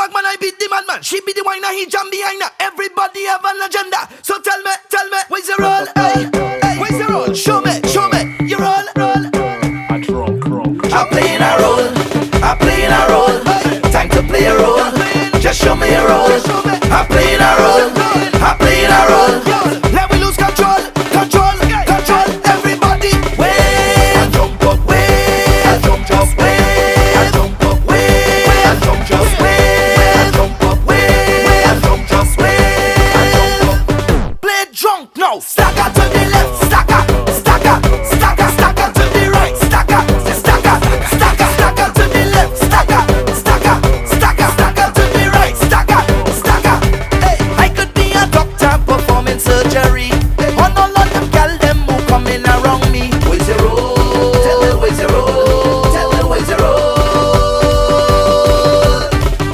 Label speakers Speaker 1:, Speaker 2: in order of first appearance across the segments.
Speaker 1: flag man, I beat the madman. She be the wine, he jam behind her. Everybody have an agenda. So tell me, where's your roll? Hey, where's your roll? Show me, your roll. I'm playing a role, I'm playing a role. Time to play a role. Just show me a role. I'm playing a role, I'm playing a role. Let me lose control. Everybody, way I jump up, way I jump just way I jump up, way I jump just way I jump up, way I jump just way I jump up. Play drunk now. Stacker to the left, stacker to the right, stacker to the left, stacker to the right, stacker. Hey, I could be a doctor performing surgery on all of them gal them who coming around me. Where's your roll? Tell me where's your roll?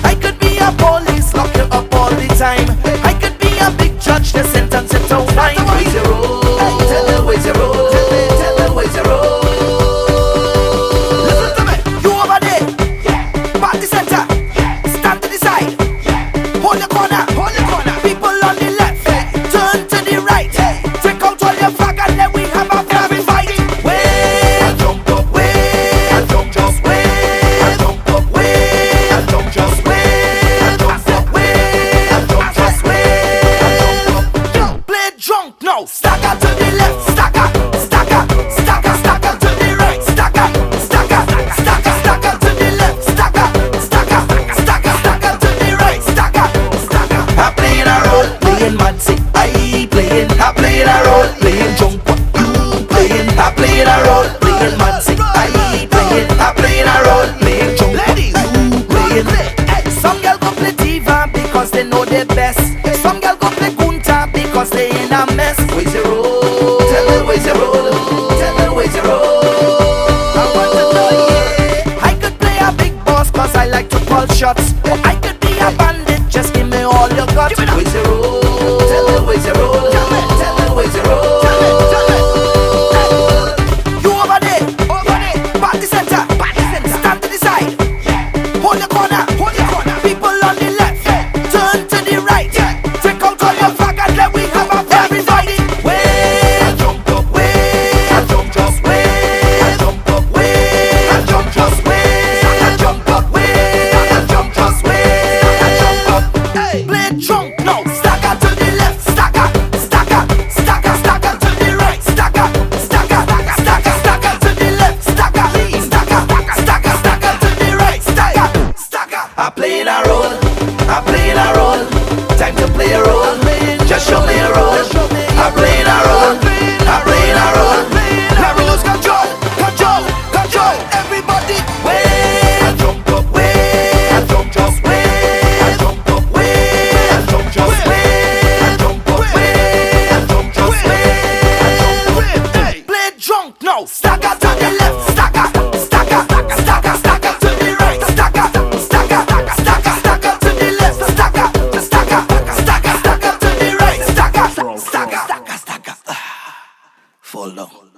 Speaker 1: I could be a police, lock you up all the time. I could be a big judge, the sentence it out fine. Where's your roll? Tell me where's your roll? Tell me where's your roll? Listen to me, you over there, party center, stand to the side, hold your corner, people on the left, turn to the right, take out all your flag and then we have a flag fight. Way I jump up, way I jump just way I jump up, way I jump just way I jump up, way I jump just way I jump up. Play drunk now. Stacker to the left, stacker to the right, stacker to the left, stacker to the right, stacker. I'm playing a role, playing Mansi, I playing a role, playing jump, you playing, I playing a role, playing Mansi, I playing a role, playing jump, you playing. Some girl go play diva because they know they best. Some girl go play gunta because they in a mess. Where's your roll? Tell me where's your roll? I want to know, yeah. I could play a big boss cause I like to call shots. Or I could be a bandit, just give me all you got. Where's your roll? Tell me where's your roll? Tell me where's your roll? You over there, party center, stand to the side, hold your corner, people on the left, turn to the right, take out all your flag and then we have a very fight. Way I jump up, way I jump just way I jump up, way I jump just way I jump up, way I jump just way I jump up. Hey, play drunk now. Stacker to the left, stacker to the right, stacker to the left, stacker to the right, stacker. I'm playing a role, time to play a role. Just show me a role. I'm playing a role. Let me lose control. Everybody, way I jump up, way I jump just way I jump up, way I jump just way I jump up, way I jump just way I jump up. Play drunk now. Stacker to the left, stacker to the right, stacker to the left, stacker to the right, stacker. Fall down.